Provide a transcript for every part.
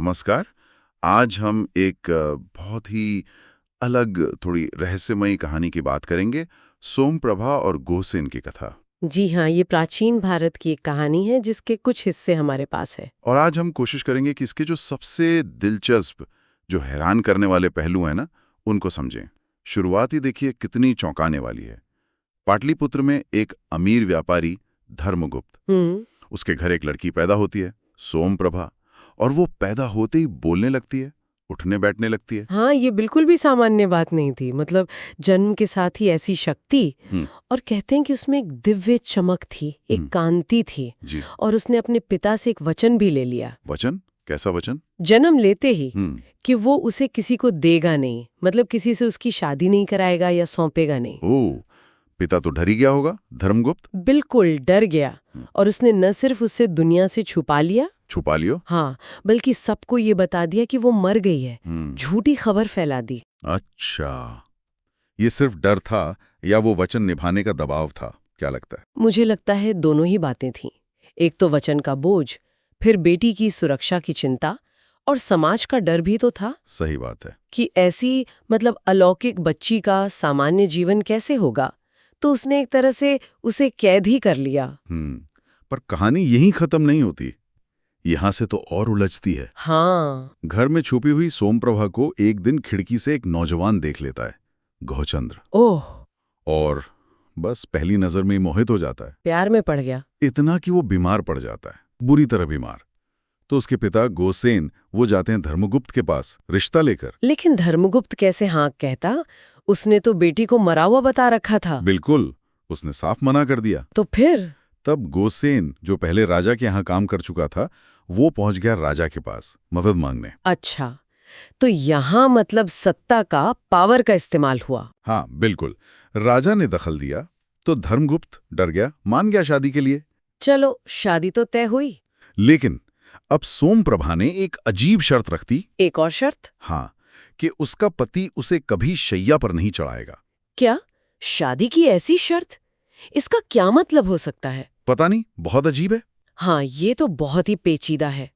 नमस्कार। आज हम एक बहुत ही अलग, थोड़ी रहस्यमयी कहानी की बात करेंगे, सोमप्रभा और गोसेन की कथा। जी हाँ, ये प्राचीन भारत की एक कहानी है जिसके कुछ हिस्से हमारे पास है। और आज हम कोशिश करेंगे कि इसके जो सबसे दिलचस्प, जो हैरान करने वाले पहलू हैं ना, उनको समझें। शुरुआत ही देखिए कितनी चौंकाने वाली है। पाटलिपुत्र में एक अमीर व्यापारी धर्मगुप्त, उसके घर एक लड़की पैदा होती है, सोमप्रभा, और वो पैदा होते ही बोलने लगती है, उठने बैठने लगती है। हाँ, ये बिल्कुल भी सामान्य बात नहीं थी। मतलब जन्म के साथ ही ऐसी शक्ति, हम्म, और कहते हैं कि उसमें एक दिव्य चमक थी, एक कांति थी। जी। और उसने अपने पिता से एक वचन भी ले लिया, वचन? कैसा वचन? जन्म लेते ही, हम्म। कि वो उसे किसी को देगा नहीं, मतलब किसी से उसकी शादी नहीं कराएगा या सौंपेगा नहीं। ओह, पिता तो डर ही गया होगा, धर्मगुप्त। बिल्कुल डर गया। और उसने न सिर्फ उससे दुनिया से छुपा लिया, छुपा लियो। हाँ, बल्कि सबको ये बता दिया कि वो मर गई है। झूठी खबर फैला दी। अच्छा, ये सिर्फ डर था या वो वचन निभाने का दबाव था? क्या लगता है? मुझे लगता है दोनों ही बातें थीं। एक तो वचन का बोझ, फिर बेटी की सुरक्षा की चिंता, और समाज का डर भी तो था सही बात है। कि ऐसी मतलब अलौकिक बच्ची का सामान्य जीवन कैसे होगा। तो उसने एक तरह से उसे कैद ही कर लिया। पर कहानी यहीं खत्म नहीं होती, यहां से तो और उलझती है। हाँ। घर में छुपी हुई सोमप्रभा को एक दिन खिड़की से एक नौजवान देख लेता है, घोचंद्र। ओह, और बस पहली नजर में ही मोहित हो जाता है। प्यार में पड़ गया। इतना कि वो बीमार पड़ जाता है, बुरी तरह बीमार। तो उसके पिता गोसेन वो जाते हैं धर्मगुप्त के पास रिश्ता लेकर। लेकिन धर्मगुप्त कैसे हाँ कहता? उसने तो बेटी को मरा हुआ बता रखा था। बिल्कुल, उसने साफ मना कर दिया। तो फिर? तब गोसेन, जो पहले राजा के यहाँ काम कर चुका था, वो पहुंच गया राजा के पास मदद मांगने। अच्छा, तो यहाँ मतलब सत्ता का, पावर का इस्तेमाल हुआ। हाँ बिल्कुल, राजा ने दखल दिया तो धर्मगुप्त डर गया, मान गया शादी के लिए। चलो, शादी तो तय हुई। लेकिन अब सोमप्रभा ने एक अजीब शर्त रख दी। एक और शर्त? हाँ, कि उसका पति उसे कभी शैया पर नहीं चढ़ाएगा। क्या? शादी की ऐसी शर्त? इसका क्या मतलब हो सकता है? पता नहीं, बहुत अजीब है। हाँ, ये तो बहुत ही पेचीदा है।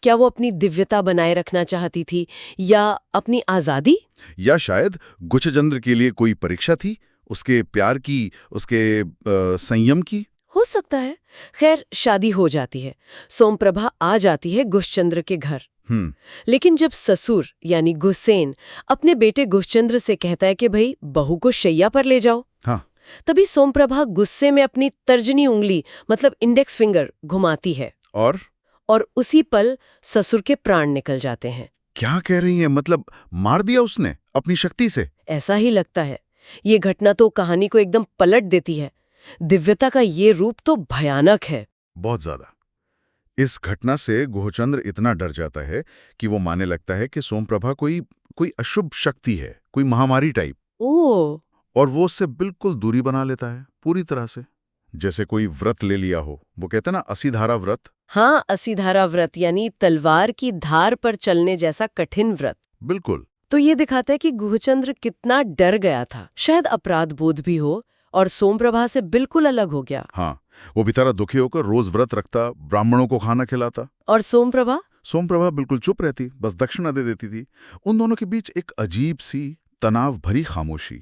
क्या वो अपनी दिव्यता बनाए रखना चाहती थी, या अपनी आजादी? या शायद गुचचंद्र के लिए कोई परीक्षा थी, उसके प्यार की, उसके संयम की। हो सकता है। खैर, शादी हो जाती है। सोमप्रभा आ जाती है घुसचंद्र के घर। लेकिन जब ससुर यानी गुसेन अपने बेटे घुसचंद्र से कहता है कि भाई बहू को शैया पर ले जाओ, हाँ, तभी सोमप्रभा गुस्से में अपनी तर्जनी उंगली मतलब इंडेक्स फिंगर घुमाती है, और उसी पल ससुर के प्राण निकल जाते हैं। क्या कह रही हैं? मतलब मार दिया उसने अपनी शक्ति से? ऐसा ही लगता है। ये घटना तो कहानी को एकदम पलट देती है। दिव्यता का ये रूप तो भयानक है। बहुत ज्यादा। इस घटना से गुहचंद्र इतना डर जाता है कि वो मानने लगता है कि सोमप्रभा कोई कोई अशुभ शक्ति है, कोई महामारी टाइप। ओह, और वो उससे बिल्कुल दूरी बना लेता है, पूरी तरह से। जैसे कोई व्रत ले लिया हो, वो कहते हैं ना, असीधारा व्रत। हाँ, असीधारा व्रत यानी तलवार की धार पर चलने जैसा कठिन व्रत। बिल्कुल। तो ये दिखाता है कि गुहचंद्र कितना डर गया था। शायद अपराध बोध भी हो, और सोमप्रभा से बिल्कुल अलग हो गया। हाँ, वो बेचारा दुखी होकर रोज व्रत रखता, ब्राह्मणों को खाना खिलाता। और सोमप्रभा? सोमप्रभा बिल्कुल चुप रहती, बस दक्षिणा दे देती थी। उन दोनों के बीच एक अजीब सी तनाव भरी खामोशी।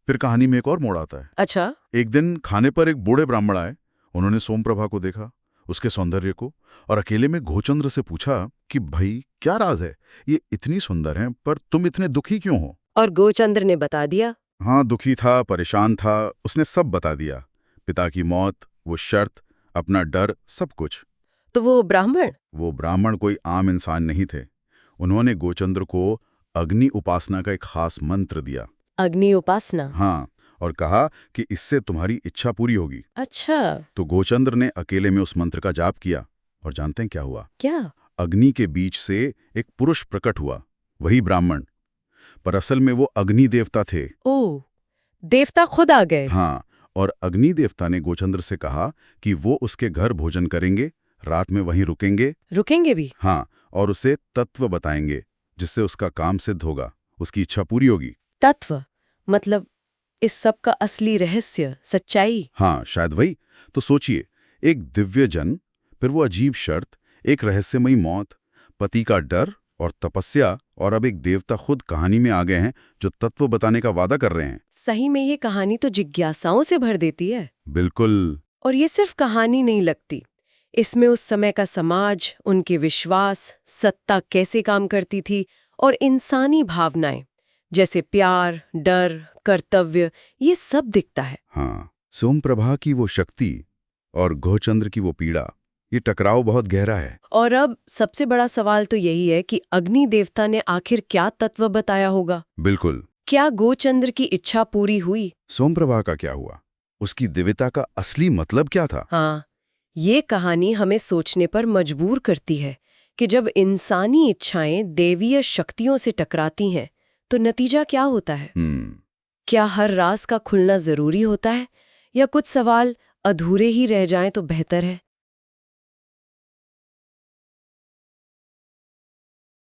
फिर कहानी में एक और मोड़ आता है। अच्छा। एक दिन खाने पर एक बूढ़े ब्राह्मण आए। उन्होंने सोमप्रभा को देखा, उसके सौंदर्य को, और अकेले में घोचंद्र से पूछा कि भाई क्या राज है, ये इतनी सुंदर हैं पर तुम इतने दुखी क्यों हो? और घोचंद्र ने बता दिया। हाँ, दुखी था, परेशान था, उसने सब बता दिया। पिता की मौत, वो शर्त, अपना डर, सब कुछ। तो वो ब्राह्मण कोई आम इंसान नहीं थे। उन्होंने गोचंद्र को अग्नि उपासना का एक खास मंत्र दिया। अग्नि उपासना? हाँ, और कहा कि इससे तुम्हारी इच्छा पूरी होगी। अच्छा। तो गोचंद्र ने अकेले में उस मंत्र का जाप किया, और जानते हैं क्या हुआ? क्या? अग्नि के बीच से एक पुरुष प्रकट हुआ, वही ब्राह्मण। पर असल में वो अग्नि देवता थे। ओह, देवता खुद आ गए? हाँ, और अग्नि देवता ने गोचंद्र से कहा कि वो उसके घर भोजन करेंगे, रात में वहीं रुकेंगे भी? हाँ, और उसे तत्व बताएंगे जिससे उसका काम सिद्ध होगा, उसकी इच्छा पूरी होगी। तत्व मतलब इस सब का असली रहस्य, सच्चाई? हाँ, शायद वही। तो सोचिए, एक दिव्य जन, फिर वो अजीब शर्त, एक रहस्यमयी मौत, पति का डर और तपस्या, और अब एक देवता खुद कहानी में आ गए हैं जो तत्व बताने का वादा कर रहे हैं। सही में ये कहानी तो जिज्ञासाओं से भर देती है। बिल्कुल। और ये सिर्फ कहानी नहीं लगती, इसमें उस समय का समाज, उनके विश्वास, सत्ता कैसे काम करती थी और इंसानी भावनाएं जैसे प्यार, डर, कर्तव्य, ये सब दिखता है। हाँ, सोमप्रभा की वो शक्ति और घोचंद्र की वो पीड़ा, ये टकराव बहुत गहरा है। और अब सबसे बड़ा सवाल तो यही है कि अग्नि देवता ने आखिर क्या तत्व बताया होगा? बिल्कुल। क्या गोचंद्र की इच्छा पूरी हुई? सोमप्रभा का क्या हुआ? उसकी दिव्यता का असली मतलब क्या था? हाँ, ये कहानी हमें सोचने पर मजबूर करती है कि जब इंसानी इच्छाएं देवीय शक्तियों से टकराती हैं, तो नतीजा क्या होता है? क्या हर राज का खुलना जरूरी होता है, या कुछ सवाल अधूरे ही रह जाएं तो बेहतर है?